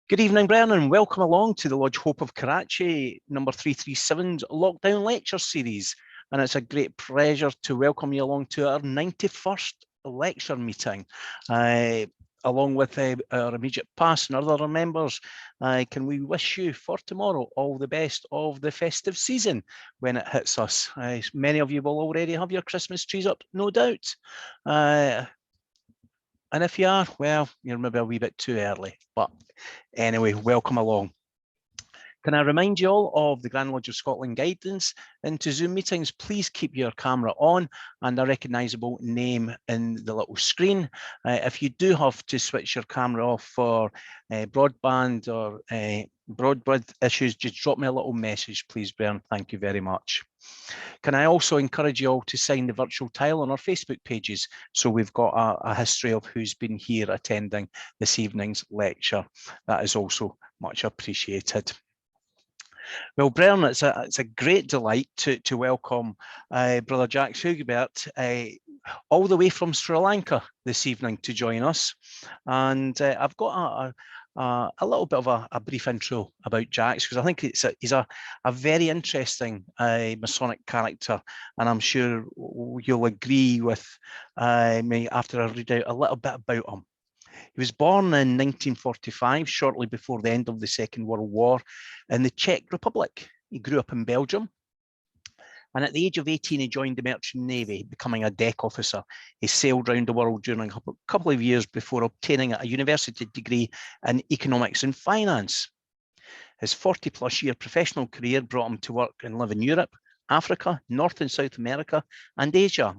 Good evening, Brian, and welcome along to the Lodge Hope of Karachi, number 337's Lockdown Lecture Series. And it's a great pleasure to welcome you along to our 91st lecture meeting. Along with our immediate past and other members, can we wish you for tomorrow all the best of the festive season when it hits us. Many of you will already have your Christmas trees up, no doubt. And if you are, well, you're maybe a wee bit too early. But anyway, welcome along. Can I remind you all of the Grand Lodge of Scotland guidance into Zoom meetings? Please keep your camera on and a recognisable name in the little screen. If you do have to switch your camera off for broadband or broadband issues, just drop me a little message, please, Bern. Thank you very much. Can I also encourage you all to sign the virtual tile on our Facebook pages, so we've got a history of who's been here attending this evening's lecture. That is also much appreciated. Well, Bern, it's a great delight to welcome Brother Jacques Huyghebaert all the way from Sri Lanka this evening to join us. And I've got a little bit of a brief intro about Jacques, because I think he's a very interesting Masonic character, and I'm sure you'll agree with me after I read out a little bit about him. He was born in 1945, shortly before the end of the Second World War, in the Czech Republic. He grew up in Belgium. And at the age of 18, he joined the Merchant Navy, becoming a deck officer. He sailed around the world during a couple of years before obtaining a university degree in economics and finance. His 40-plus year professional career brought him to work and live in Europe, Africa, North and South America, and Asia,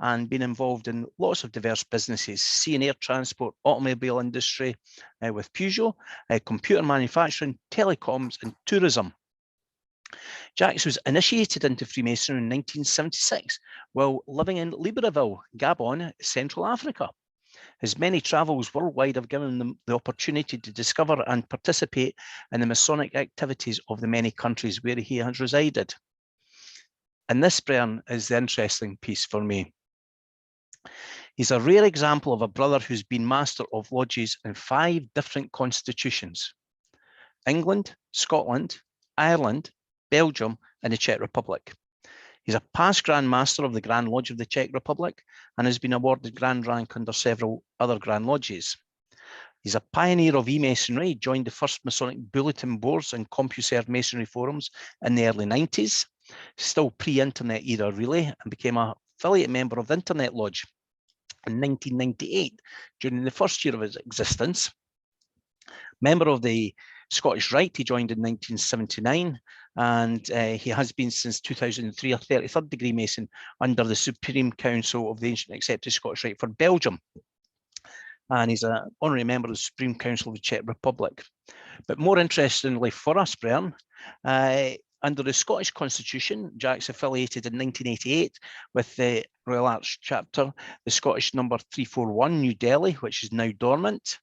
and been involved in lots of diverse businesses: sea and air transport, automobile industry with Peugeot, computer manufacturing, telecoms, and tourism. Jacques was initiated into Freemasonry in 1976 while living in Libreville, Gabon, Central Africa. His many travels worldwide have given him the opportunity to discover and participate in the Masonic activities of the many countries where he has resided. And this, Brian, is the interesting piece for me. He's a rare example of a brother who's been master of lodges in 5 different constitutions: England, Scotland, Ireland, Belgium, and the Czech Republic. He's a past Grand Master of the Grand Lodge of the Czech Republic and has been awarded Grand Rank under several other Grand Lodges. He's a pioneer of e-Masonry, joined the first Masonic bulletin boards and CompuServe Masonry forums in the early 90s, still pre-internet era really, and became an affiliate member of the Internet Lodge in 1998 during the first year of its existence. Member of the Scottish Rite, he joined in 1979, and he has been since 2003 a 33rd degree Mason under the Supreme Council of the Ancient Accepted Scottish Rite for Belgium. And he's an honorary member of the Supreme Council of the Czech Republic. But more interestingly for us, Brian, under the Scottish Constitution, Jacques affiliated in 1988 with the Royal Arch Chapter, the Scottish number 341, New Delhi, which is now dormant.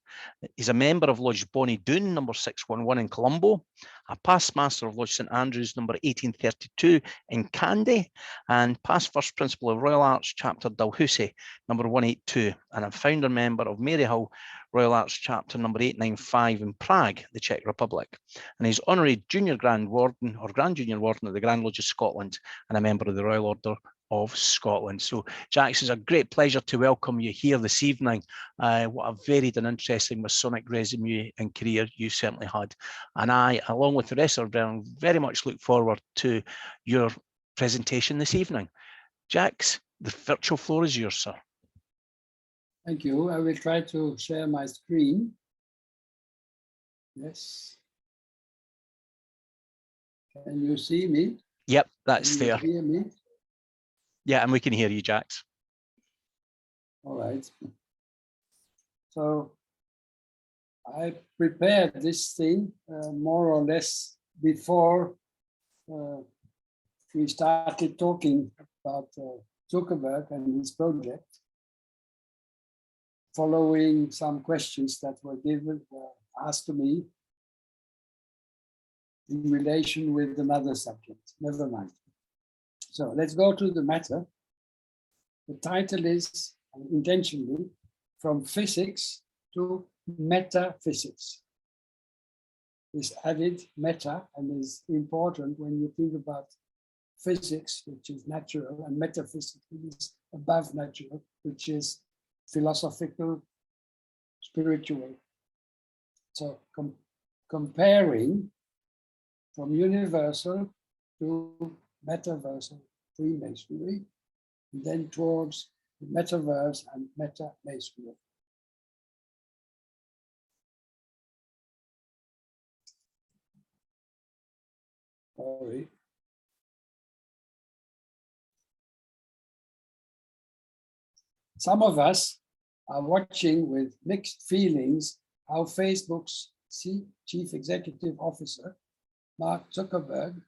He's a member of Lodge Bonnie Doon, number 611 in Colombo, a past Master of Lodge St Andrews, number 1832 in Kandy, and past First Principal of Royal Arch Chapter Dalhousie, number 182, and a founder member of Maryhill Royal Arch Chapter number 895 in Prague, the Czech Republic. And he's Honorary Junior Grand Warden or Grand Junior Warden of the Grand Lodge of Scotland and a member of the Royal Order of Scotland. So, Jacques, it's a great pleasure to welcome you here this evening. What a varied and interesting Masonic resume and career you certainly had. And I, along with the rest of Brian, very much look forward to your presentation this evening. Jacques, the virtual floor is yours, sir. Thank you. I will try to share my screen. Yes. Can you see me? Yep, that's there. Can you hear me? Yeah, and we can hear you, Jacques. All right. So I prepared this thing more or less before we started talking about Zuckerberg and his project, following some questions that were asked to me in relation with another subject. Never mind. So let's go to the matter. The title is, intentionally, From Physics to Metaphysics. is added meta and is important when you think about physics, which is natural, and metaphysics, which is above natural, which is philosophical, spiritual. So comparing from universal to metaversal Freemasonry, and then towards the metaverse and meta-masonry. Sorry. Some of us are watching with mixed feelings how Facebook's Chief Executive Officer, Mark Zuckerberg,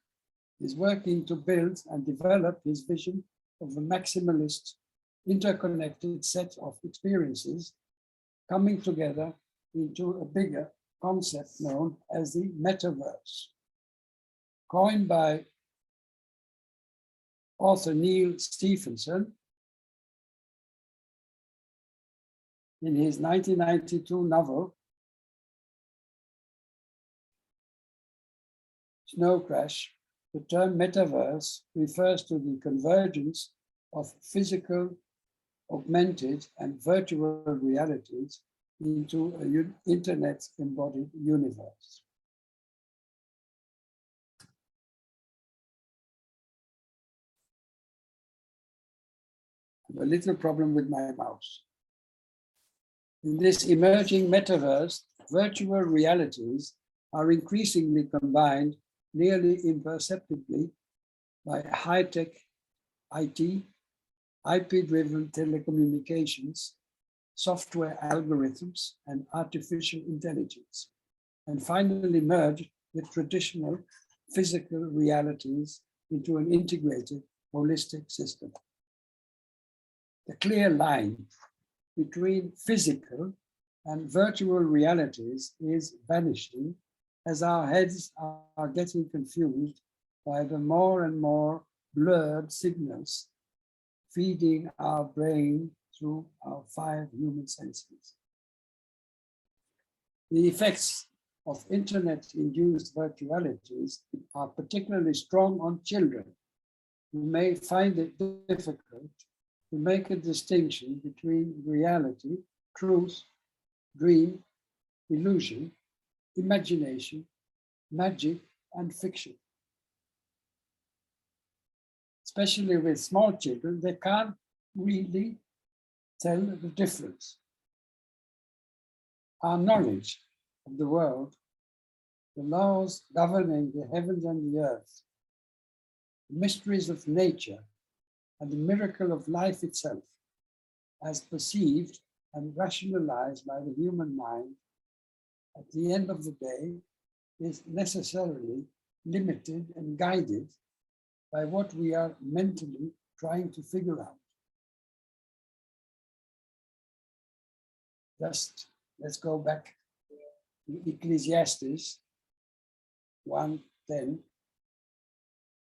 is working to build and develop his vision of a maximalist, interconnected set of experiences coming together into a bigger concept known as the metaverse. Coined by author Neil Stephenson in his 1992 novel, Snow Crash, the term metaverse refers to the convergence of physical, augmented, and virtual realities into an internet-embodied universe. I have a little problem with my mouse. In this emerging metaverse, virtual realities are increasingly combined nearly imperceptibly by high-tech IT, IP-driven telecommunications, software algorithms, and artificial intelligence, and finally merge with traditional physical realities into an integrated, holistic system. The clear line between physical and virtual realities is vanishing as our heads are getting confused by the more and more blurred signals feeding our brain through our 5 human senses. The effects of internet-induced virtualities are particularly strong on children, who may find it difficult to make a distinction between reality, truth, dream, illusion, imagination, magic, and fiction. Especially with small children, they can't really tell the difference. Our knowledge of the world, the laws governing the heavens and the earth, the mysteries of nature, and the miracle of life itself, as perceived and rationalized by the human mind, at the end of the day, is necessarily limited and guided by what we are mentally trying to figure out. Just let's go back to Ecclesiastes 1:10,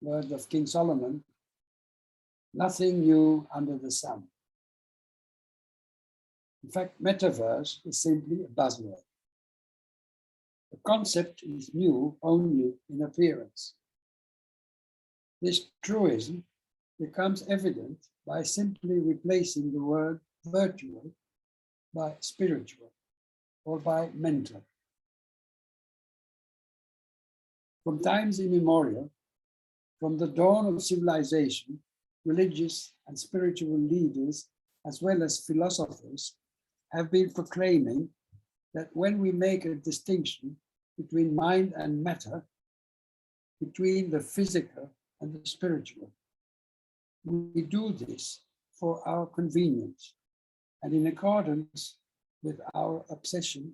word of King Solomon, nothing new under the sun. In fact, metaverse is simply a buzzword. The concept is new only in appearance. This truism becomes evident by simply replacing the word virtual by spiritual or by mental. From times immemorial, from the dawn of civilization, religious and spiritual leaders, as well as philosophers, have been proclaiming that when we make a distinction between mind and matter, between the physical and the spiritual, we do this for our convenience and in accordance with our obsession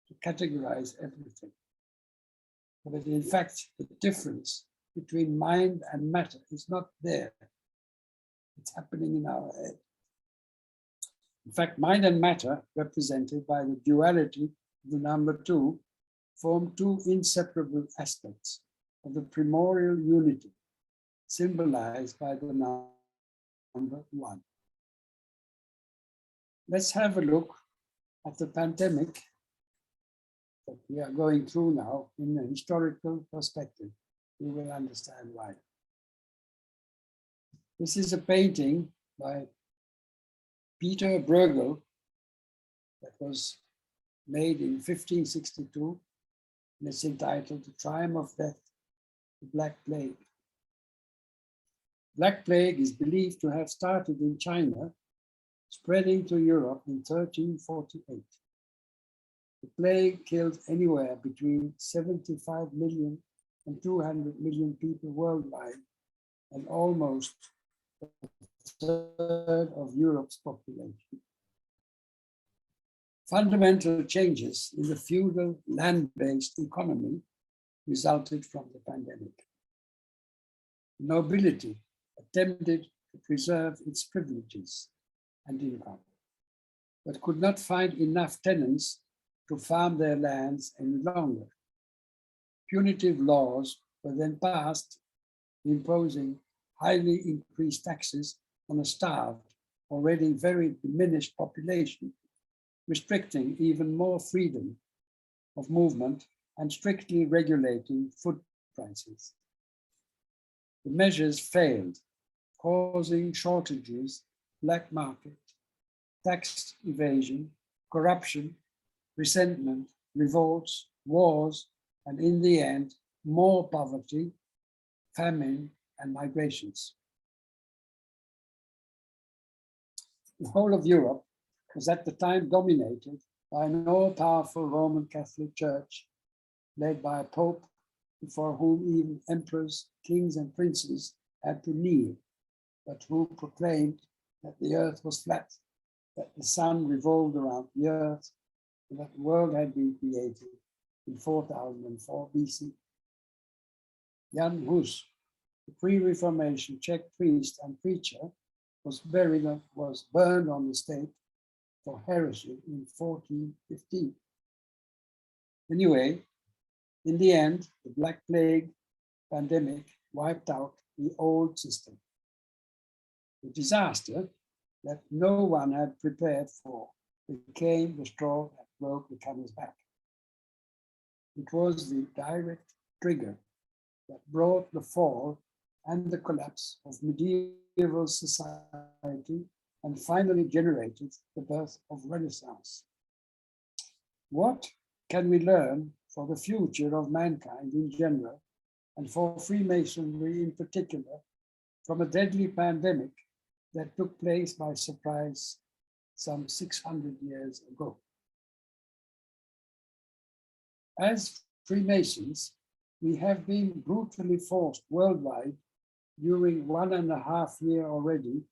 to categorize everything. But in fact, the difference between mind and matter is not there. It's happening in our head. In fact, mind and matter, represented by the duality of the number 2, form 2 inseparable aspects of the primordial unity, symbolized by the number 1. Let's have a look at the pandemic that we are going through now in a historical perspective. You will understand why. This is a painting by Peter Bruegel that was made in 1562, and it's entitled The Triumph of Death, the Black Plague. Black Plague is believed to have started in China, spreading to Europe in 1348. The plague killed anywhere between 75 million and 200 million people worldwide, and almost a third of Europe's population. Fundamental changes in the feudal land-based economy resulted from the pandemic. Nobility attempted to preserve its privileges and income, but could not find enough tenants to farm their lands any longer. Punitive laws were then passed, imposing highly increased taxes on a starved, already very diminished population, restricting even more freedom of movement and strictly regulating food prices. The measures failed, causing shortages, black market, tax evasion, corruption, resentment, revolts, wars, and in the end, more poverty, famine, and migrations. The whole of Europe was at the time dominated by an all-powerful Roman Catholic Church, led by a pope before whom even emperors, kings, and princes had to kneel, but who proclaimed that the earth was flat, that the sun revolved around the earth, and that the world had been created in 4004 BC. Jan Hus, the pre-Reformation Czech priest and preacher, was burned on the stake for heresy in 1415. Anyway, in the end, the Black Plague pandemic wiped out the old system. The disaster that no one had prepared for became the straw that broke the camel's back. It was the direct trigger that brought the fall and the collapse of medieval society and finally generated the birth of Renaissance. What can we learn for the future of mankind in general and for Freemasonry in particular from a deadly pandemic that took place by surprise some 600 years ago? As Freemasons, we have been brutally forced worldwide during 1.5 years already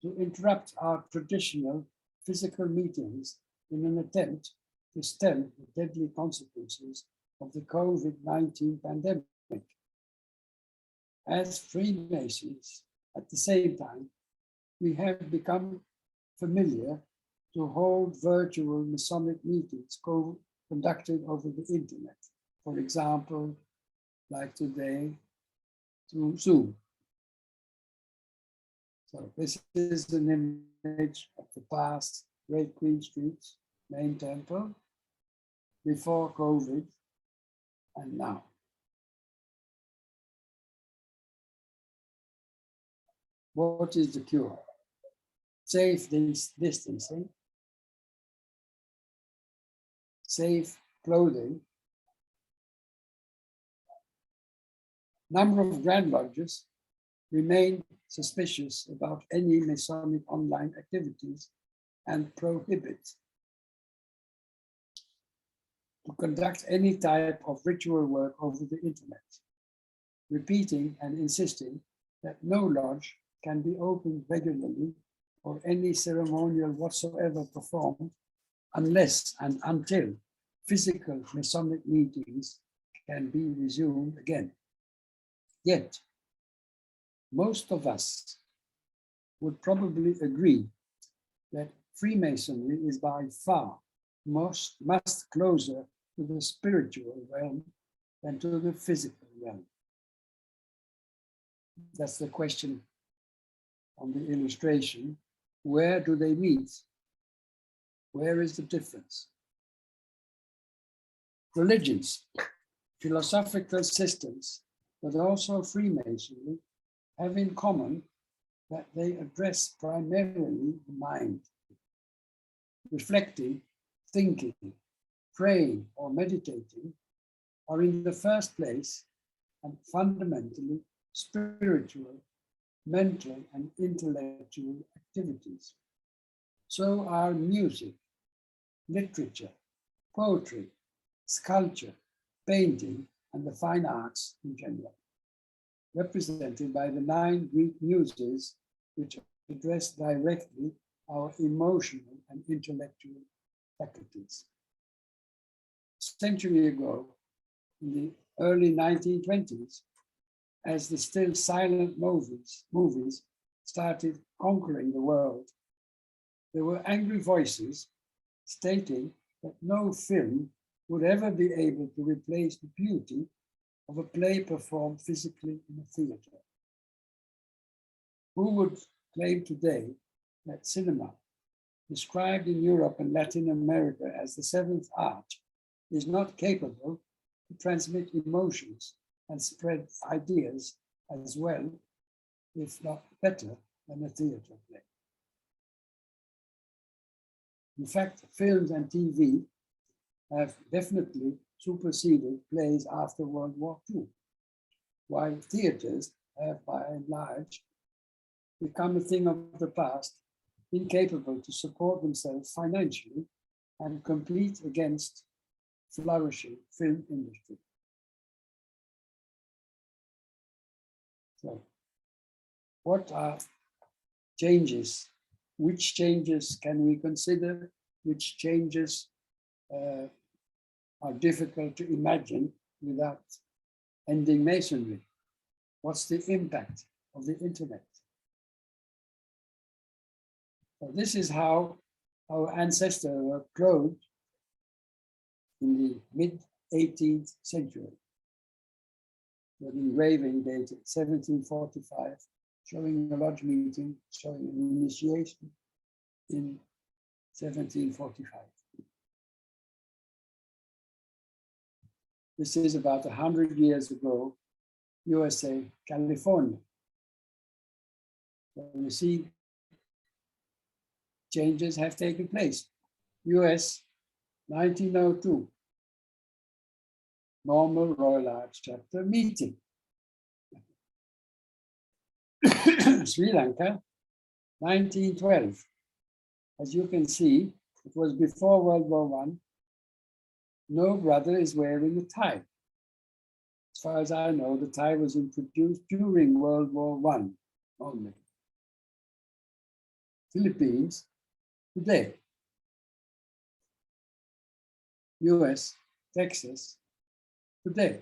to interrupt our traditional physical meetings in an attempt to stem the deadly consequences of the COVID-19 pandemic. As Freemasons, at the same time, we have become familiar to hold virtual Masonic meetings conducted over the internet. For example, like today, through Zoom. So this is an image of the past Great Queen Street main temple before COVID and now. What is the cure? Safe distancing, safe clothing. Number of Grand Lodges remain suspicious about any Masonic online activities and prohibit to conduct any type of ritual work over the internet, repeating and insisting that no lodge can be opened regularly or any ceremonial whatsoever performed unless and until physical Masonic meetings can be resumed again. Yet, most of us would probably agree that Freemasonry is by far much closer to the spiritual realm than to the physical realm. That's the question on the illustration. Where do they meet? Where is the difference? Religions, philosophical systems, but also Freemasonry have in common that they address primarily the mind. Reflecting, thinking, praying, or meditating are in the first place and fundamentally spiritual, mental, and intellectual activities. So are music, literature, poetry, sculpture, painting, and the fine arts in general, represented by the 9 Greek muses, which address directly our emotional and intellectual faculties. A century ago, in the early 1920s, as the still silent movies started conquering the world, there were angry voices stating that no film would ever be able to replace the beauty of a play performed physically in a theater. Who would claim today that cinema, described in Europe and Latin America as the 7th art, is not capable to transmit emotions and spread ideas as well, if not better, than a theater play? In fact, films and TV have definitely superseded plays after World War II, while theaters have by and large become a thing of the past, incapable to support themselves financially and compete against flourishing film industry. So, what are changes? Which changes can we consider? Which changes are difficult to imagine without ending Masonry? What's the impact of the internet? So this is how our ancestors were clothed in the mid-18th century. An engraving dated 1745, showing a lodge meeting, showing an initiation in 1745. This is about 100 years ago, USA, California. So you see, changes have taken place. US, 1902, normal Royal Arch chapter meeting. Sri Lanka, 1912. As you can see, it was before World War I. No brother is wearing a tie. As far as I know, the tie was introduced during World War I only. Philippines, today. US, Texas, today.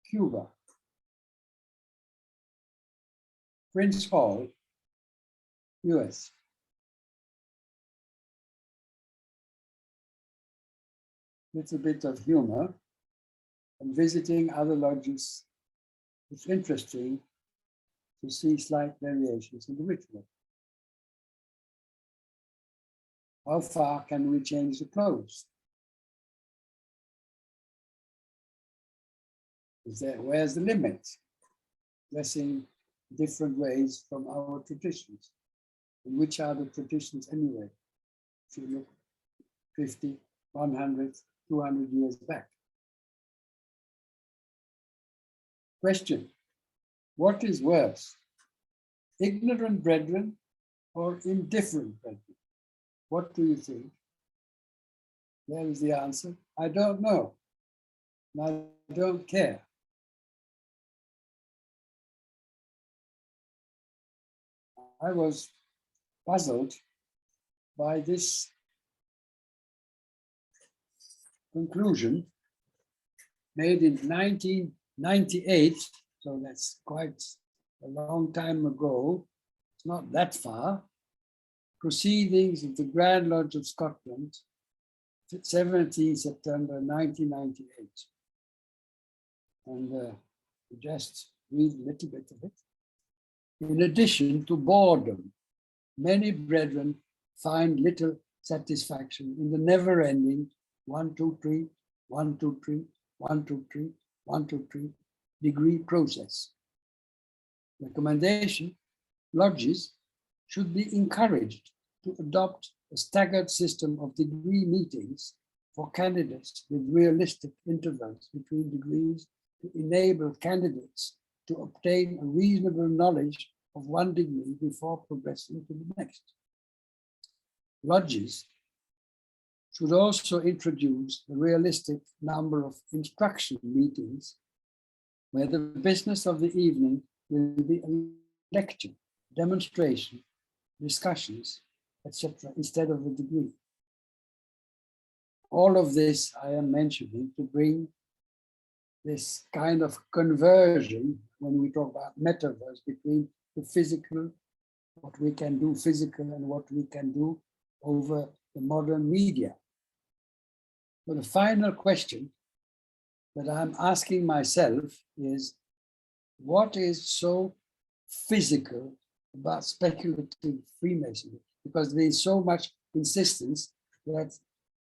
Cuba. Prince Hall, US. Little bit of humor, and visiting other lodges. It's interesting to see slight variations in the ritual. How far can we change the clothes? Where's the limit? Dressing different ways from our traditions. And which are the traditions anyway? If you look 50, 100, 200 years back. Question: what is worse, ignorant brethren or indifferent brethren? What do you think? There is the answer. I don't know. And I don't care. I was puzzled by this conclusion made in 1998, so that's quite a long time ago. It's not that far. Proceedings of the Grand Lodge of Scotland, 17 September 1998. And just read a little bit of it. In addition to boredom, many brethren find little satisfaction in the never-ending 1, 2, 3, 1, 2, 3, 1, 2, 3, 1, 2, 3 degree process. Recommendation: lodges should be encouraged to adopt a staggered system of degree meetings for candidates with realistic intervals between degrees to enable candidates to obtain a reasonable knowledge of one degree before progressing to the next. Lodges should also introduce a realistic number of instruction meetings where the business of the evening will be a lecture, demonstration, discussions, etc., instead of a degree. All of this I am mentioning to bring this kind of conversion when we talk about metaverse between the physical, what we can do physical, and what we can do over the modern media. So the final question that I'm asking myself is, what is so physical about speculative Freemasonry? Because there's so much insistence that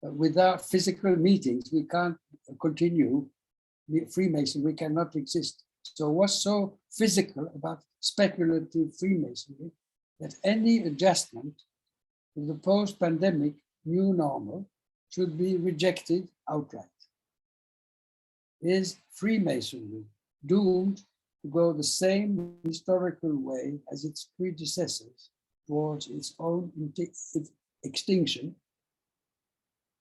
without physical meetings, we can't continue Freemasonry, cannot exist. So what's so physical about speculative Freemasonry that any adjustment to the post-pandemic new normal should be rejected outright? Is Freemasonry doomed to go the same historical way as its predecessors towards its own extinction?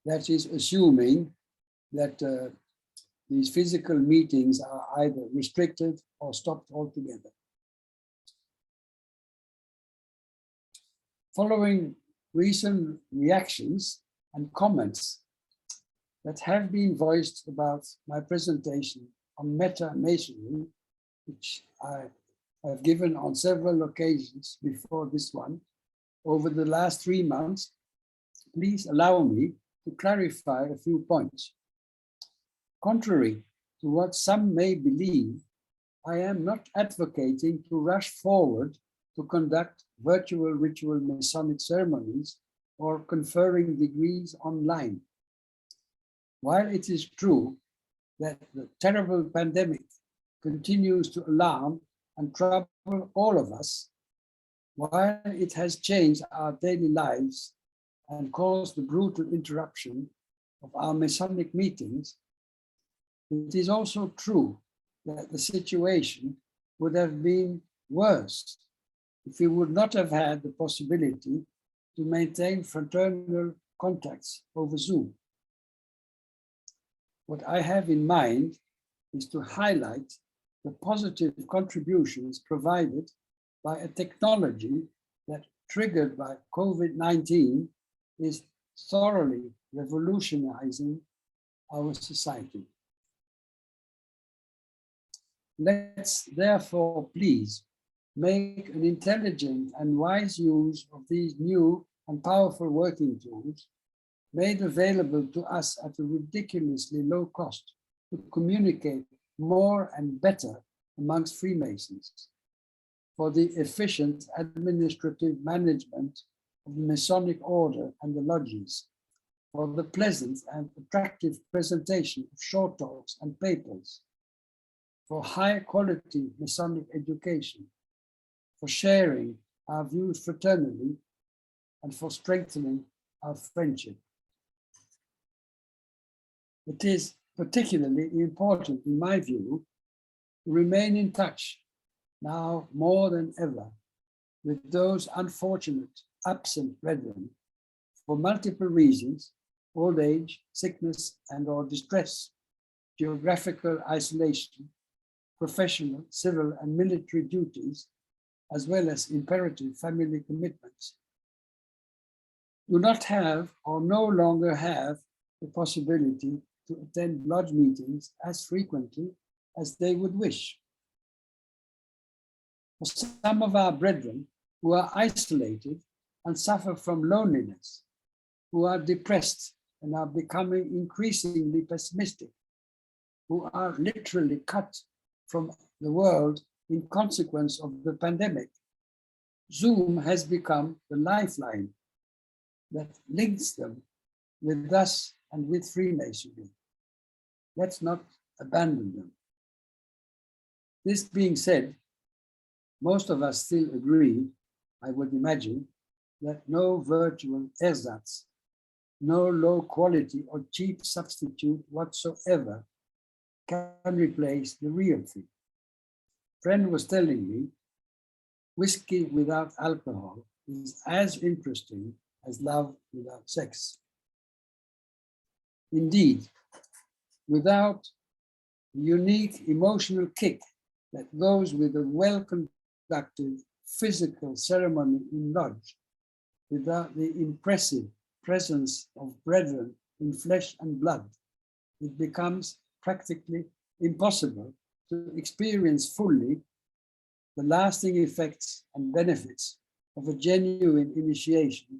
That is assuming that these physical meetings are either restricted or stopped altogether. Following recent reactions and comments that have been voiced about my presentation on meta-masonry, which I have given on several occasions before this one, over the last 3 months, please allow me to clarify a few points. Contrary to what some may believe, I am not advocating to rush forward to conduct virtual ritual Masonic ceremonies or conferring degrees online. While it is true that the terrible pandemic continues to alarm and trouble all of us, while it has changed our daily lives and caused the brutal interruption of our Masonic meetings, it is also true that the situation would have been worse if we would not have had the possibility to maintain fraternal contacts over Zoom. What I have in mind is to highlight the positive contributions provided by a technology that, triggered by COVID-19, is thoroughly revolutionizing our society. Let's therefore please make an intelligent and wise use of these new and powerful working tools made available to us at a ridiculously low cost to communicate more and better amongst Freemasons for the efficient administrative management of the Masonic order and the lodges, for the pleasant and attractive presentation of short talks and papers, for high quality Masonic education, for sharing our views fraternally, and for strengthening our friendship. It is particularly important, in my view, to remain in touch now more than ever with those unfortunate absent brethren for multiple reasons: old age, sickness and/or distress, geographical isolation, professional, civil and military duties, as well as imperative family commitments, do not have or no longer have the possibility to attend lodge meetings as frequently as they would wish. For some of our brethren who are isolated and suffer from loneliness, who are depressed and are becoming increasingly pessimistic, who are literally cut from the world in consequence of the pandemic, Zoom has become the lifeline that links them with us and with Freemasonry. Let's not abandon them. This being said, most of us still agree, I would imagine, that no virtual ersatz, no low quality or cheap substitute whatsoever can replace the real thing. Friend was telling me, whiskey without alcohol is as interesting as love without sex. Indeed, without the unique emotional kick that goes with a well-conducted physical ceremony in lodge, without the impressive presence of brethren in flesh and blood, it becomes practically impossible to experience fully the lasting effects and benefits of a genuine initiation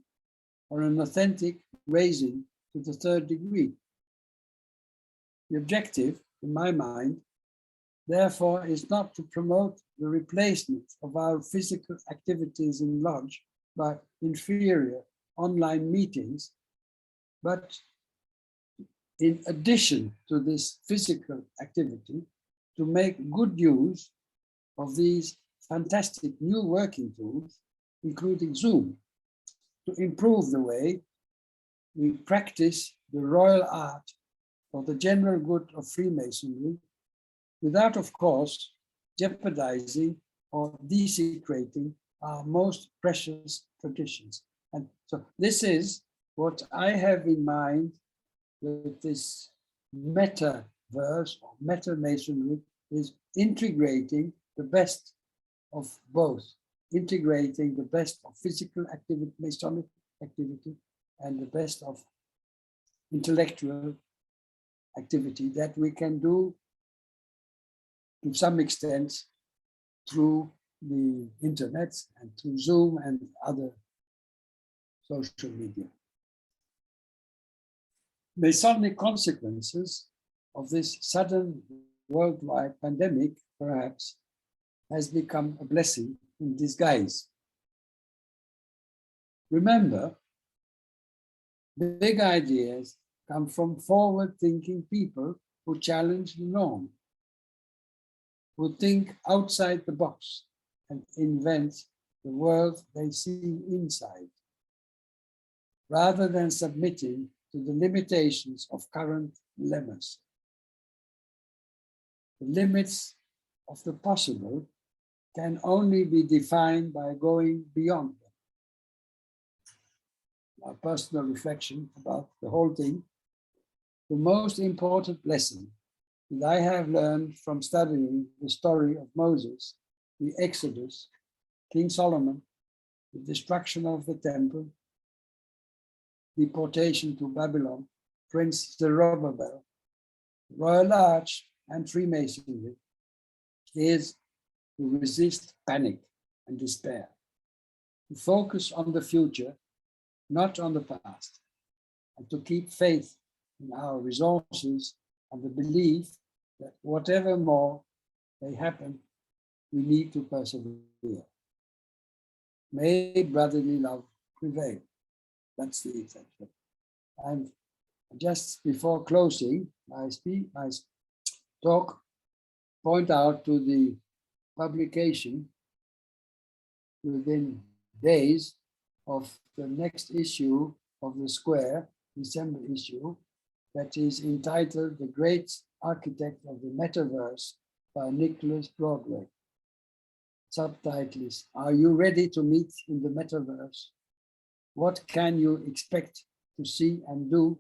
or an authentic raising to the third degree. The objective, in my mind, therefore, is not to promote the replacement of our physical activities in lodge by inferior online meetings, but in addition to this physical activity, to make good use of these fantastic new working tools, including Zoom, to improve the way we practice the royal art for the general good of Freemasonry, without, of course, jeopardizing or desecrating our most precious traditions. And so this is what I have in mind with this metaverse or meta-masonry, is integrating the best of both, integrating the best of physical activity, Masonic activity, and the best of intellectual activity that we can do to some extent through the internet and through Zoom and other social media. Masonic consequences of this sudden worldwide pandemic, perhaps, has become a blessing in disguise. Remember, big ideas come from forward-thinking people who challenge the norm, who think outside the box and invent the world they see inside, rather than submitting to the limitations of current dilemmas. The limits of the possible can only be defined by going beyond them. My personal reflection about the whole thing, the most important lesson that I have learned from studying the story of Moses, the Exodus, King Solomon, the destruction of the temple, deportation to Babylon, Prince Zerubbabel, Royal Arch, and Freemasonry, is to resist panic and despair, to focus on the future, not on the past, and to keep faith in our resources and the belief that whatever more may happen, we need to persevere. May brotherly love prevail. That's the intention. And just before closing my talk, point out to the publication within days of the next issue of the Square, December issue, that is entitled The Great Architect of the Metaverse by Nicholas Broadway. Subtitle is, Are you ready to meet in the metaverse? What can you expect to see and do?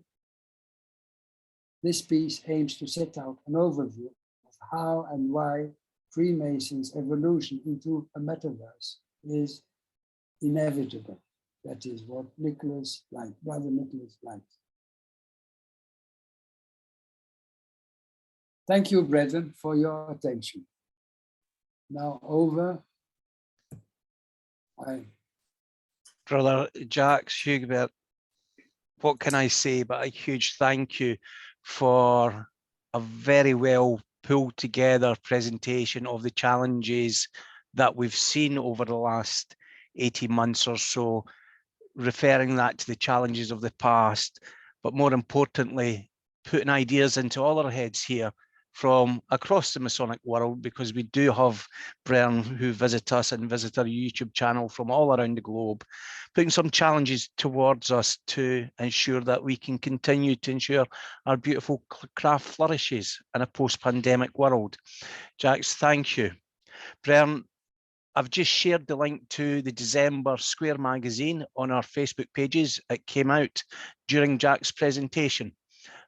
This piece aims to set out an overview of how and why Freemasons' evolution into a metaverse is inevitable. That is what Nicholas liked, Brother Nicholas liked. Thank you, brethren, for your attention. Now over. Brother Jacques Huyghebaert, what can I say but a huge thank you for a very well pulled together presentation of the challenges that we've seen over the last 18 months or so, referring that to the challenges of the past, but more importantly, putting ideas into all our heads here from across the Masonic world, because we do have brethren who visit us and visit our YouTube channel from all around the globe, putting some challenges towards us to ensure that we can continue to ensure our beautiful craft flourishes in a post-pandemic world. Jacques, thank you. Brethren, I've just shared the link to the December Square magazine on our Facebook pages. It came out during Jacques' presentation,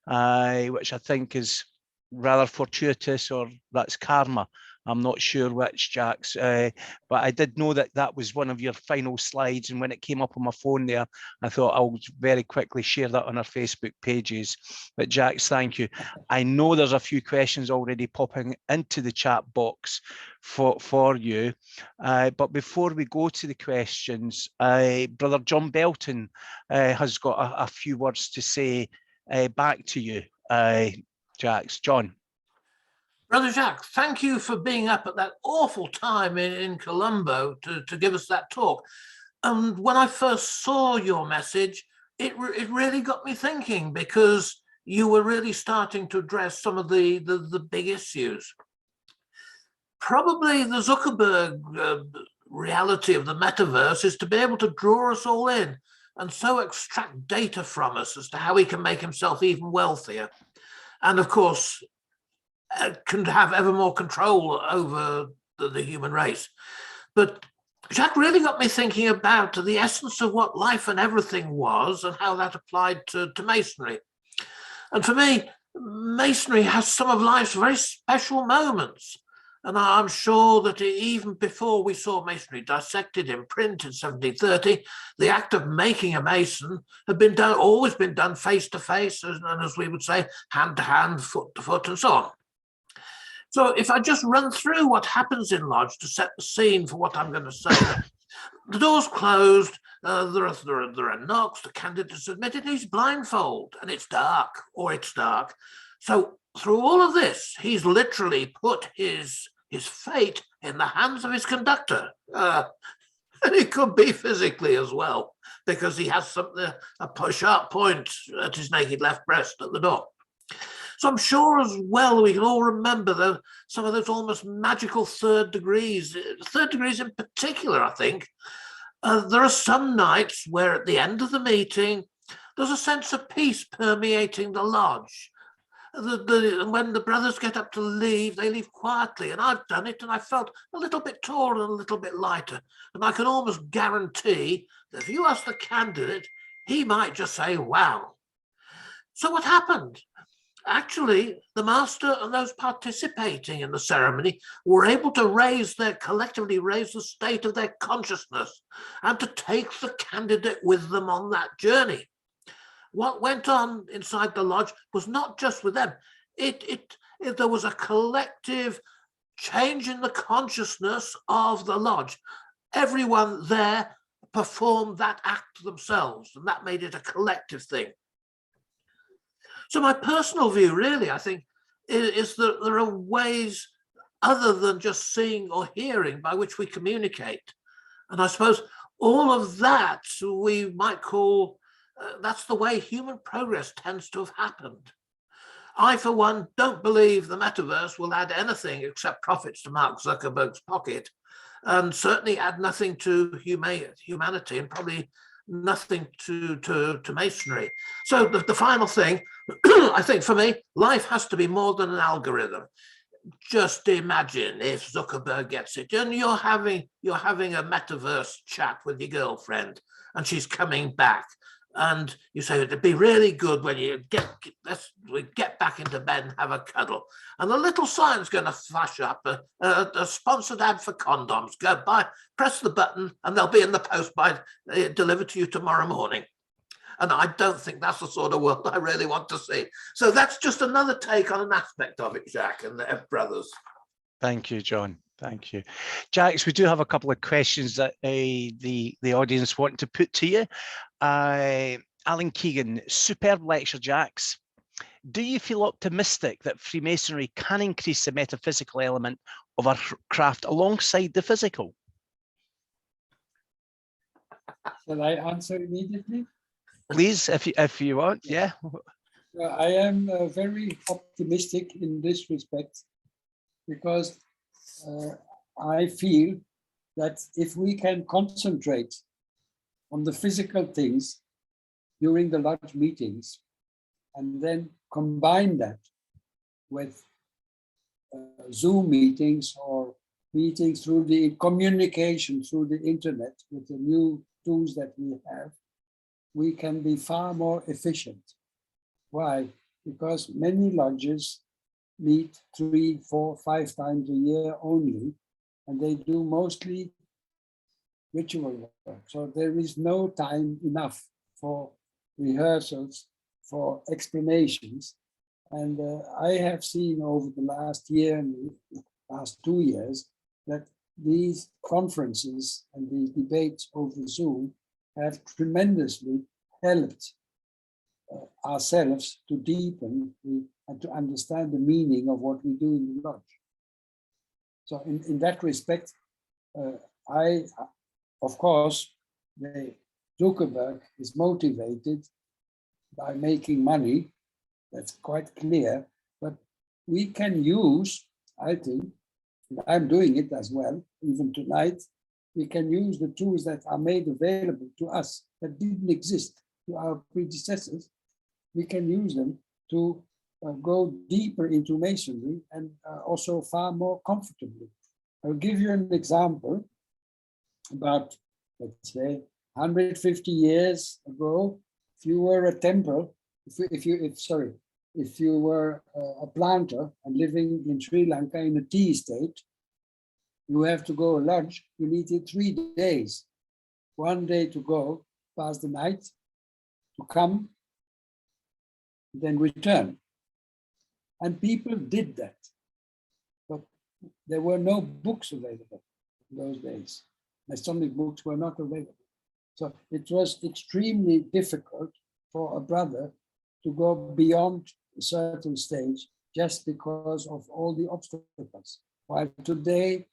which I think is rather fortuitous, or that's karma. I'm not sure which, Jacques, but I did know that that was one of your final slides, and when it came up on my phone there, I thought I'll very quickly share that on our Facebook pages. But Jacques, thank you. I know there's a few questions already popping into the chat box for you, but before we go to the questions, Brother John Belton has got a few words to say back to you. Jacques. John. Brother Jacques, thank you for being up at that awful time in Colombo to give us that talk. And when I first saw your message, it really got me thinking, because you were really starting to address some of the big issues. Probably the Zuckerberg reality of the metaverse is to be able to draw us all in and so extract data from us as to how he can make himself even wealthier. And of course, can have ever more control over the human race. But Jacques really got me thinking about the essence of what life and everything was and how that applied to Masonry. And for me, Masonry has some of life's very special moments. And I'm sure that even before we saw Masonry dissected in print in 1730, the act of making a Mason had been done, always been done face to face, and as we would say, hand to hand, foot to foot, and so on. So if I just run through what happens in Lodge to set the scene for what I'm going to say, the door's closed, there are knocks, the candidate's admitted, he's blindfolded, and it's dark, or it's dark. So through all of this, he's literally put his fate in the hands of his conductor. And it could be physically as well, because he has a sharp point at his naked left breast at the door. So I'm sure as well we can all remember some of those almost magical third degrees in particular, I think. There are some nights where at the end of the meeting, there's a sense of peace permeating the lodge. When the brothers get up to leave, they leave quietly, and I've done it, and I felt a little bit taller and a little bit lighter. And I can almost guarantee that if you ask the candidate, he might just say, wow. So what happened? Actually, the master and those participating in the ceremony were able to collectively raise the state of their consciousness and to take the candidate with them on that journey. What went on inside the lodge was not just with them. There was a collective change in the consciousness of the lodge. Everyone there performed that act themselves, and that made it a collective thing. So my personal view, really, I think, is that there are ways other than just seeing or hearing by which we communicate. And I suppose all of that we might call that's the way human progress tends to have happened. I, for one, don't believe the metaverse will add anything except profits to Mark Zuckerberg's pocket, and certainly add nothing to humanity, and probably nothing to Masonry. So the final thing, I think for me, life has to be more than an algorithm. Just imagine if Zuckerberg gets it, and you're having a metaverse chat with your girlfriend, and she's coming back. And you say, it'd be really good when you get back into bed and have a cuddle. And the little sign's going to flash up, a sponsored ad for condoms. Go buy, press the button, and they'll be in the post delivered to you tomorrow morning. And I don't think that's the sort of world I really want to see. So that's just another take on an aspect of it, Jacques and the brothers. Thank you, John. Thank you. Jacques, we do have a couple of questions that the audience want to put to you. Alan Keegan, superb lecture, Jacques. Do you feel optimistic that Freemasonry can increase the metaphysical element of our craft alongside the physical? Shall I answer immediately? please, if you want, yeah. I am very optimistic in this respect, because I feel that if we can concentrate on the physical things during the large meetings, and then combine that with Zoom meetings or meetings through the communication through the internet with the new tools that we have, we can be far more efficient. Why? Because many lodges meet 3, 4, 5 times a year only, and they do mostly ritual work. So there is no time enough for rehearsals, for explanations. And I have seen over the last year and the last 2 years that these conferences and the debates over Zoom have tremendously helped ourselves to deepen and to understand the meaning of what we do in the lodge. So in that respect, of course, Zuckerberg is motivated by making money. That's quite clear, but we can use, I think, and I'm doing it as well, even tonight, we can use the tools that are made available to us that didn't exist to our predecessors. We can use them to go deeper into Masonry and also far more comfortably. I'll give you an example. About, let's say, 150 years ago, if you were a temple, if you were a planter and living in Sri Lanka in a tea estate, you have to go a lodge. You needed 3 days. 1 day to go, pass the night, to come, then return. And people did that. But there were no books available in those days. Masonic books were not available. So it was extremely difficult for a brother to go beyond a certain stage just because of all the obstacles. While today,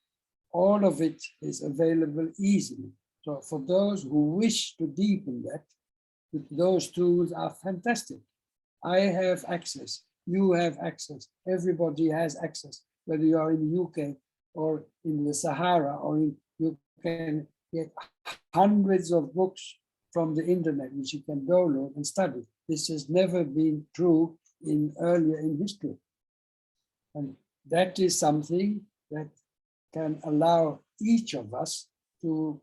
all of it is available easily. So for those who wish to deepen that, those tools are fantastic. I have access, you have access, everybody has access, whether you are in the UK or in the Sahara, or you can get hundreds of books from the internet which you can download and study. This has never been true earlier in history. And that is something that can allow each of us to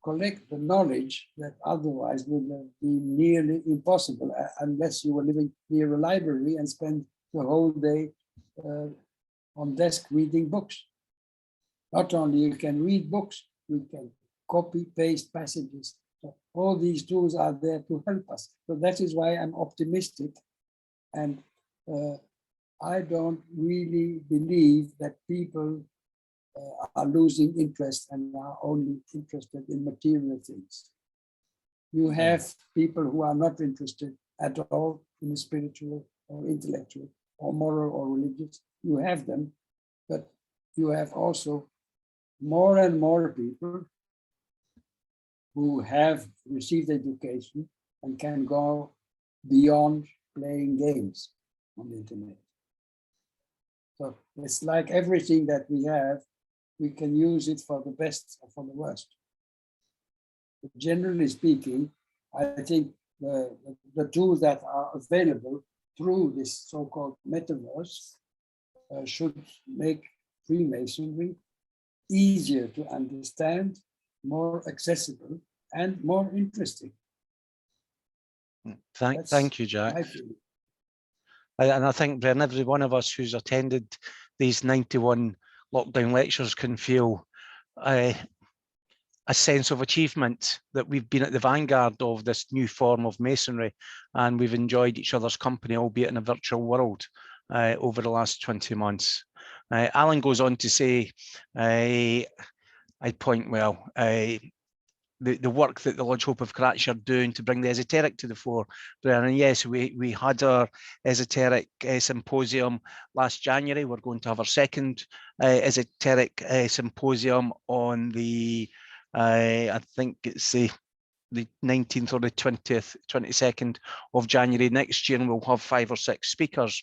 collect the knowledge that otherwise would be nearly impossible unless you were living near a library and spend the whole day on desk reading books. Not only you can read books, we can copy, paste passages. So all these tools are there to help us. So that is why I'm optimistic. And I don't really believe that people are losing interest and are only interested in material things. You have people who are not interested at all in the spiritual or intellectual or moral or religious. You have them, but you have also more and more people who have received education and can go beyond playing games on the internet. So it's like everything that we have, we can use it for the best or for the worst. But generally speaking, I think the tools that are available through this so-called metaverse should make Freemasonry easier to understand, more accessible, and more interesting. Thank you, Jack. And I think, Bren, every one of us who's attended these 91 lockdown lectures can feel a sense of achievement that we've been at the vanguard of this new form of Masonry, and we've enjoyed each other's company, albeit in a virtual world, over the last 20 months. Alan goes on to say, I point well, the work that the Lodge Hope of Karachi are doing to bring the esoteric to the fore. And yes, we had our esoteric symposium last January. We're going to have our second esoteric symposium on the, I think it's the the 19th or the 20th, 22nd of January next year, and we'll have 5 or 6 speakers.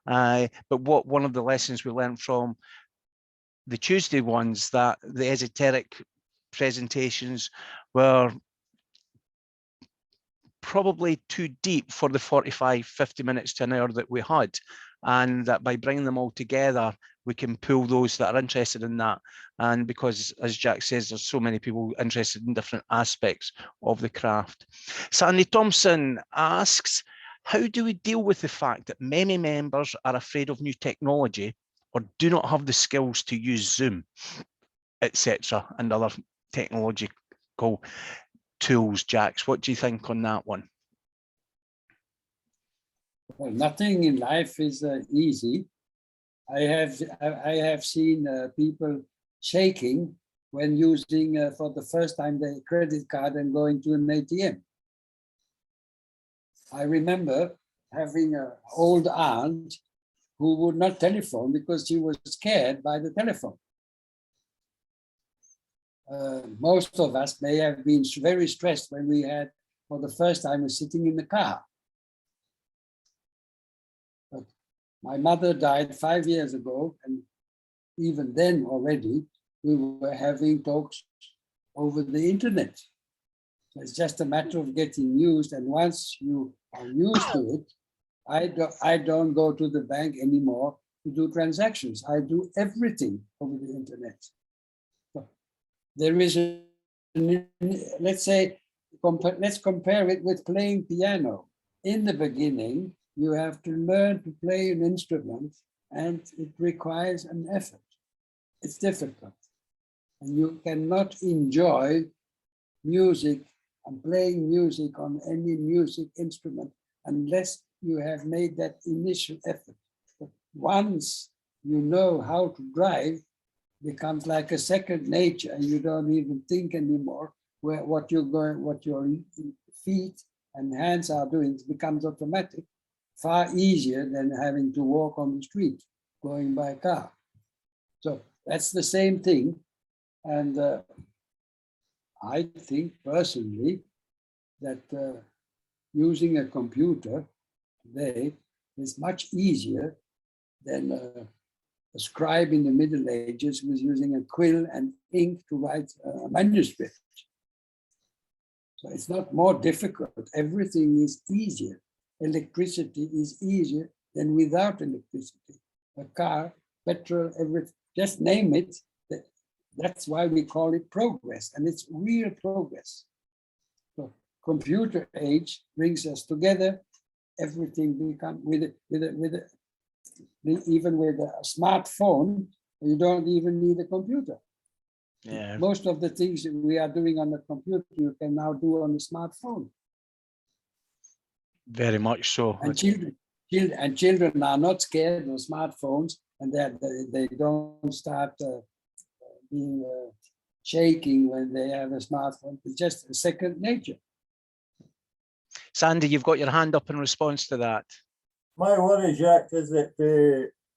But one of the lessons we learned from the Tuesday ones, that the esoteric presentations were probably too deep for the 45, 50 minutes to an hour that we had, and that by bringing them all together, we can pull those that are interested in that. And because, as Jack says, there's so many people interested in different aspects of the craft. Sandy Thompson asks, how do we deal with the fact that many members are afraid of new technology or do not have the skills to use Zoom, etc., and other technological tools? Jax, what do you think on that one? Well, nothing in life is easy. I have seen people shaking when using for the first time their credit card and going to an ATM. I remember having an old aunt who would not telephone because she was scared by the telephone. Most of us may have been very stressed when we had, for the first time, was sitting in the car. But my mother died 5 years ago, and even then already, we were having talks over the internet. So it's just a matter of getting used, and once you are used to it, I don't go to the bank anymore to do transactions. I do everything over the internet. There is let's say, let's compare it with playing piano. In the beginning, you have to learn to play an instrument, and it requires an effort. It's difficult. And you cannot enjoy music and playing music on any music instrument unless you have made that initial effort. But once you know how to drive, becomes like a second nature, and you don't even think anymore what your feet and hands are doing. It becomes automatic, far easier than having to walk on the street, going by car. So that's the same thing. And I think personally that using a computer today is much easier than a scribe in the Middle Ages was using a quill and ink to write a manuscript. So it's not more difficult. Everything is easier. Electricity is easier than without electricity. A car, petrol, everything, just name it. That's why we call it progress, and it's real progress. So computer age brings us together. Everything becomes even with a smartphone, you don't even need a computer. Yeah. Most of the things that we are doing on the computer, you can now do on the smartphone. Very much so. And children are not scared of smartphones, and they don't start being shaking when they have a smartphone. It's just a second nature. Sandy, you've got your hand up in response to that. My worry, Jacques, is that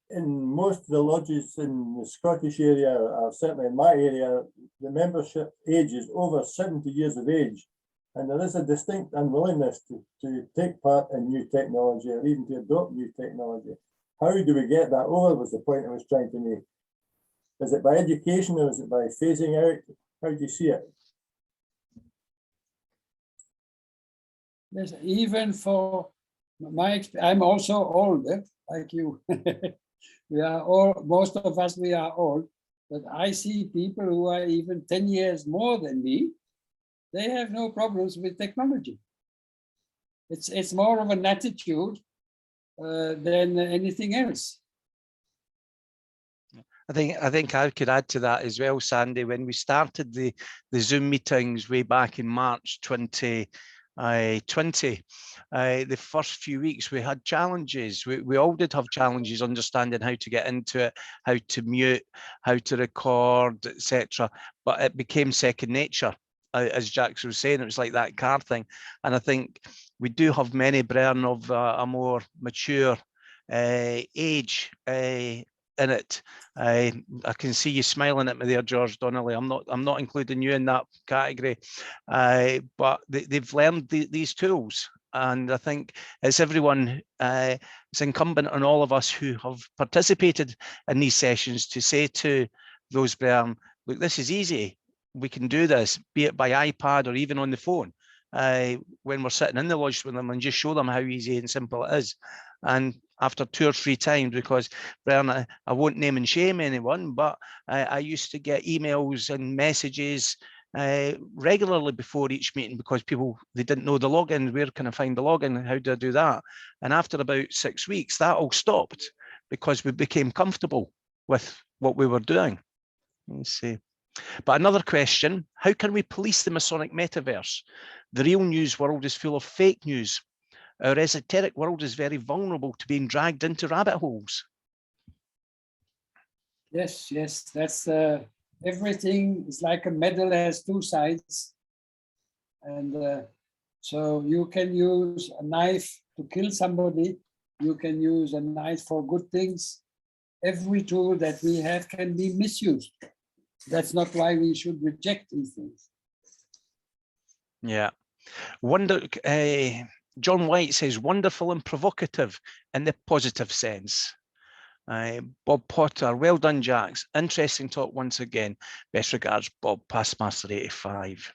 in most of the lodges in the Scottish area, or certainly in my area, the membership age is over 70 years of age. And there is a distinct unwillingness to take part in new technology or even to adopt new technology. How do we get that over was the point I was trying to make. Is it by education or is it by phasing out? How do you see it? Yes, even for I'm also older, like you. We are all, most of us, we are old, but I see people who are even 10 years more than me. They have no problems with technology. It's more of an attitude than anything else. I think I could add to that as well, Sandy. When we started the Zoom meetings way back in March 2020, the first few weeks we had challenges. We all did have challenges understanding how to get into it, how to mute, how to record, etc. But it became second nature. As Jacques was saying, it was like that car thing. And I think we do have many brethren of a more mature age in it. I can see you smiling at me there, George Donnelly. I'm not including you in that category, but they've learned these tools. And I think it's everyone, it's incumbent on all of us who have participated in these sessions to say to those, look, this is easy. We can do this, be it by iPad or even on the phone, when we're sitting in the lodge with them, and just show them how easy and simple it is. And after 2 or 3 times, because Brian, I won't name and shame anyone, but I used to get emails and messages regularly before each meeting, because people, they didn't know the login. Where can I find the login? How do I do that? And after about 6 weeks, that all stopped, because we became comfortable with what we were doing. Let's see. But another question, how can we police the Masonic metaverse? The real news world is full of fake news. Our esoteric world is very vulnerable to being dragged into rabbit holes. Yes, that's everything is like a medal, has 2 sides. And so you can use a knife to kill somebody. You can use a knife for good things. Every tool that we have can be misused. That's not why we should reject these things. Yeah. John White says, wonderful and provocative in the positive sense. Bob Potter, well done, Jacques. Interesting talk once again. Best regards, Bob, Pastmaster 85.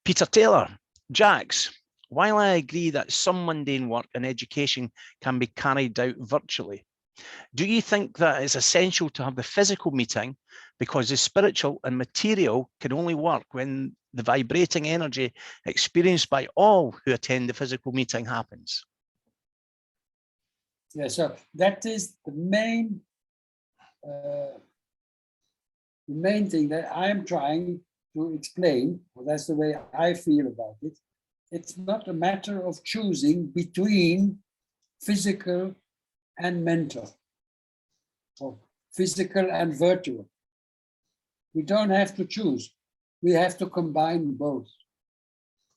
Peter Taylor, Jacques, while I agree that some mundane work and education can be carried out virtually, do you think that it's essential to have the physical meeting, because the spiritual and material can only work when the vibrating energy experienced by all who attend the physical meeting happens? Yeah, so that is the main thing that I'm trying to explain. Well, that's the way I feel about it. It's not a matter of choosing between physical and mental, or physical and virtual. We don't have to choose. We have to combine both.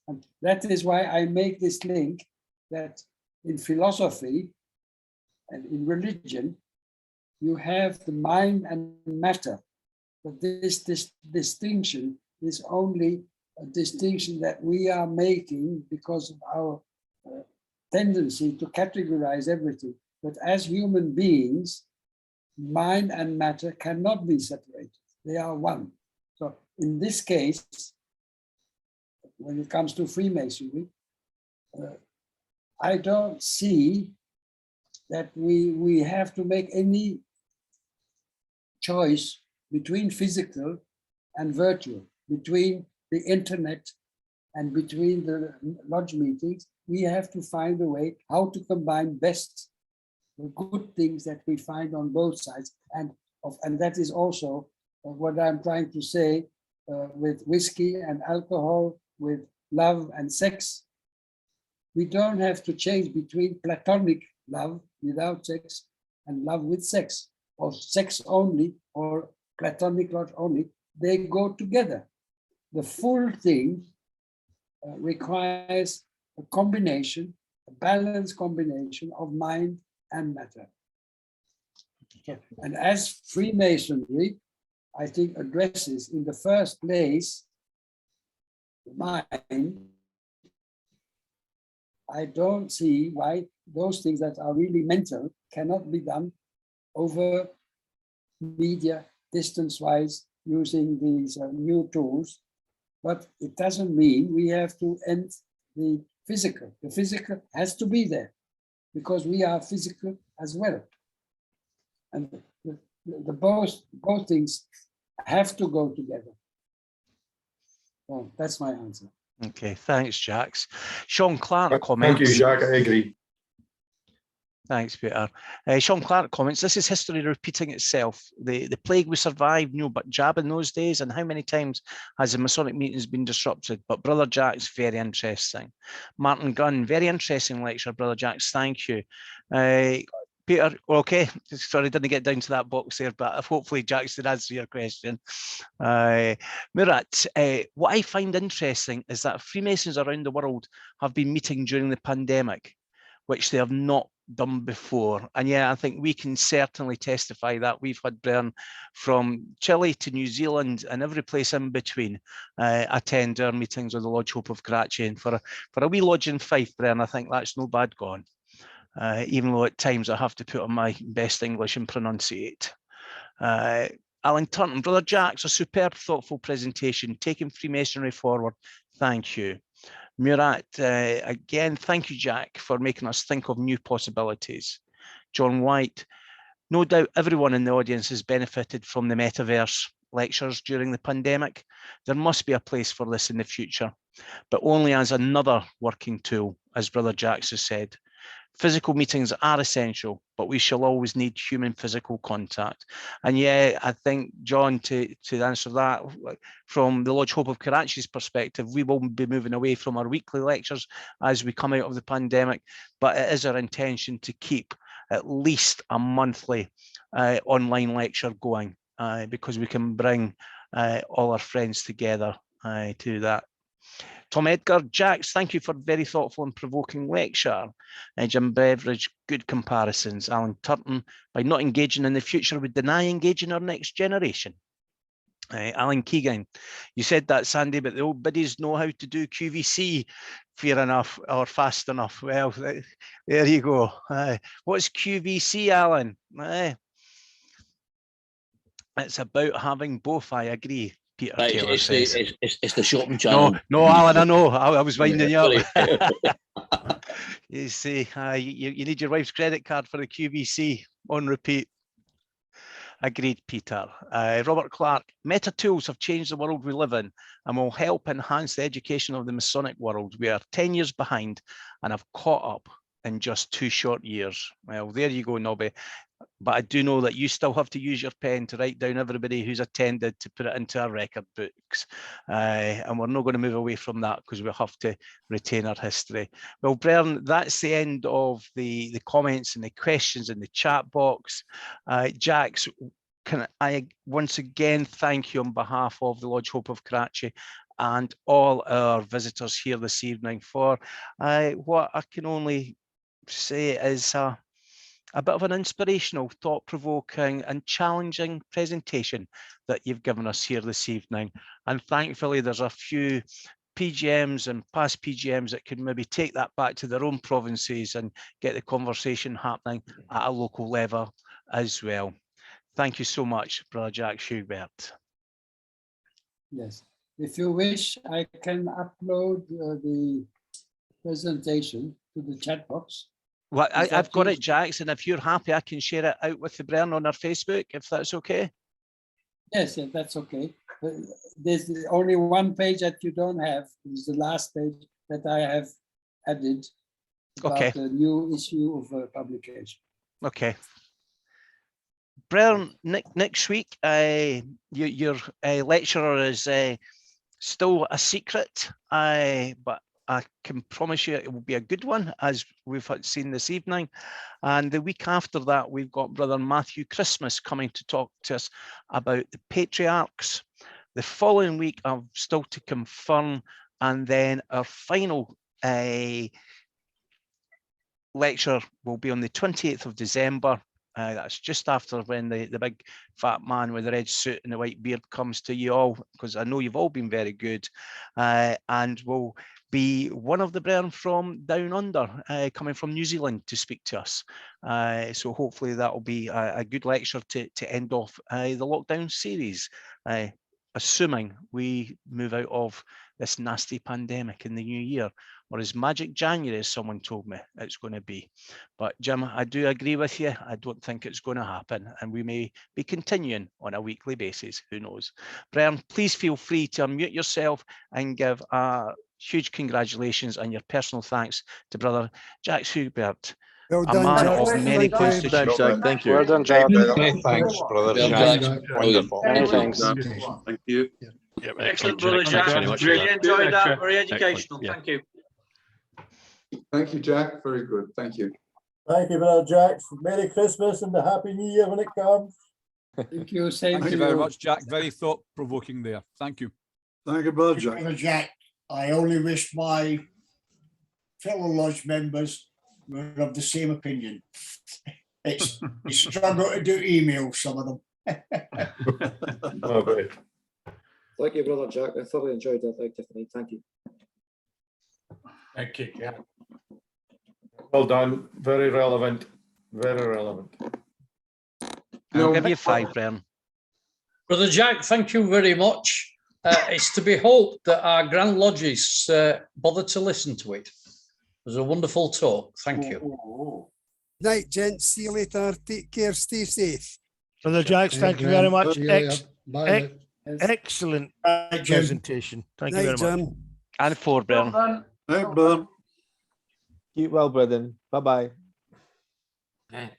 And that is why I make this link that in philosophy and in religion, you have the mind and matter. But this distinction is only a distinction that we are making because of our tendency to categorize everything. But as human beings, mind and matter cannot be separated. They are one. So in this case, when it comes to Freemasonry, I don't see that we have to make any choice between physical and virtual, between the internet and between the lodge meetings. We have to find a way how to combine best the good things that we find on both sides. And that is also what I'm trying to say with whiskey and alcohol, with love and sex. We don't have to change between platonic love without sex and love with sex, or sex only, or platonic love only. They go together. The full thing requires a combination, a balanced combination of mind and matter. And as Freemasonry, I think, addresses in the first place the mind, I don't see why those things that are really mental cannot be done over media, distance-wise, using these new tools. But it doesn't mean we have to end the physical. The physical has to be there because we are physical as well. And the both things have to go together. So that's my answer. Okay, thanks, Jacques. Sean Clark comments. Thank you, Jacques. I agree. Thanks, Peter. Sean Clark comments, this is history repeating itself. The plague we survived, no but jab in those days, and how many times has the Masonic meetings been disrupted? But Brother Jacques, very interesting. Martin Gunn, very interesting lecture, Brother Jacques, thank you. Peter, okay, sorry, didn't get down to that box there, but hopefully Jacques did answer your question. Murat, what I find interesting is that Freemasons around the world have been meeting during the pandemic, which they have not done before. And yeah, I think we can certainly testify that. We've had Bren from Chile to New Zealand and every place in between attend our meetings with the Lodge Hope of Karachi. And for a wee lodge in Fife, Bren, I think that's no bad going. Even though at times I have to put on my best English and pronunciate. Alan Turton, Brother Jacques, a superb, thoughtful presentation, taking Freemasonry forward. Thank you. Murat, again, thank you, Jack, for making us think of new possibilities. John White, no doubt everyone in the audience has benefited from the metaverse lectures during the pandemic. There must be a place for this in the future, but only as another working tool, as Brother Jacques has said. Physical meetings are essential, but we shall always need human physical contact. And yeah, I think, John, to answer that, from the Lodge Hope of Karachi's perspective, we will be moving away from our weekly lectures as we come out of the pandemic, but it is our intention to keep at least a monthly online lecture going because we can bring all our friends together to that. Tom Edgar, Jacques, thank you for a very thoughtful and provoking lecture. Jim Beveridge, good comparisons. Alan Turton, by not engaging in the future, would deny engaging our next generation. Alan Keegan, you said that, Sandy, but the old biddies know how to do QVC fair enough or fast enough. Well, there you go. What's QVC, Alan? It's about having both, I agree. Peter right, Taylor it's says. it's the shopping channel. No, Alan, I know. I was winding you up. Sorry. You see, you need your wife's credit card for the QVC on repeat. Agreed, Peter. Robert Clark, meta tools have changed the world we live in and will help enhance the education of the Masonic world. We are 10 years behind and have caught up in just 2 short years. Well, there you go, Nobby. But I do know that you still have to use your pen to write down everybody who's attended to put it into our record books. And we're not going to move away from that because we have to retain our history. Well, Bern, that's the end of the comments and the questions in the chat box. Jacques, can I once again thank you on behalf of the Lodge Hope of Karachi and all our visitors here this evening for what I can only say is a bit of an inspirational, thought-provoking and challenging presentation that you've given us here this evening. And thankfully, there's a few PGMs and past PGMs that could maybe take that back to their own provinces and get the conversation happening at a local level as well. Thank you so much, Brother Jacques Huyghebaert. Yes, if you wish, I can upload the presentation to the chat box. Well, I've got it, Jacques, and if you're happy, I can share it out with the Bren on our Facebook, if that's okay. Yes, that's okay. There's only one page that you don't have. It's the last page that I have added about the new issue of publication. Okay. Bren, next week, your lecturer is still a secret, but I can promise you it will be a good one, as we've seen this evening. And the week after that, we've got Brother Matthew Christmas coming to talk to us about the patriarchs. The following week, I'm still to confirm. And then our final lecture will be on the 28th of December. That's just after when the big fat man with the red suit and the white beard comes to you all, because I know you've all been very good. And we'll be one of the Bren from down under, coming from New Zealand to speak to us. So hopefully that will be a good lecture to end off the lockdown series, assuming we move out of this nasty pandemic in the new year, or as Magic January, as someone told me it's going to be. But Jim, I do agree with you. I don't think it's going to happen, and we may be continuing on a weekly basis. Who knows? Bren, please feel free to unmute yourself and give a huge congratulations and your personal thanks to Brother Jacques Huyghebaert. Well A done, man Jack. of many constitutions. Thank you. Well done, Jack. Many thanks, brother Well Jack. done. Wonderful. Many thanks. Thank you. Yeah, excellent, brother Jack. Really enjoyed that. Very educational. Thank you. Thank you, Jack. Very good. Thank you. Thank you, Brother Jack. Merry Christmas and a Happy New Year when it comes. Thank you. Same Thank to you very much, Jack. Very thought-provoking there. Thank you. Thank you, Brother Jack. Brother Jack, I only wish my fellow lodge members we're of the same opinion. It's a struggle to do emails, some of them. Okay. Thank you, Brother Jack. I thoroughly enjoyed that lecture tonight. Thank you. Thank you. Yeah. Well done. Very relevant. Very relevant. I'll give you 5, Bren. Brother Jack, thank you very much. It's to be hoped that our Grand Lodges bother to listen to it. It was a wonderful talk. Thank you. Night, gents. See you later. Take care. Stay safe. Brother Jacques, thank you very much. Excellent Jim. presentation. Thank you very much. And 4, Bren. Night, brother. Keep well, brethren. Bye-bye. Okay.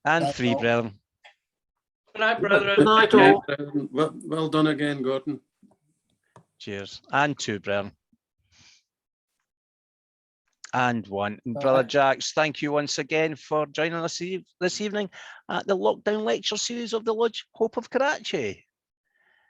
And 3, Bren. Good night, brethren. Good night, all. Well done again, Gordon. Cheers. And 2, Bren. And 1. Brother Jacques, thank you once again for joining us this evening at the lockdown lecture series of the Lodge Hope of Karachi.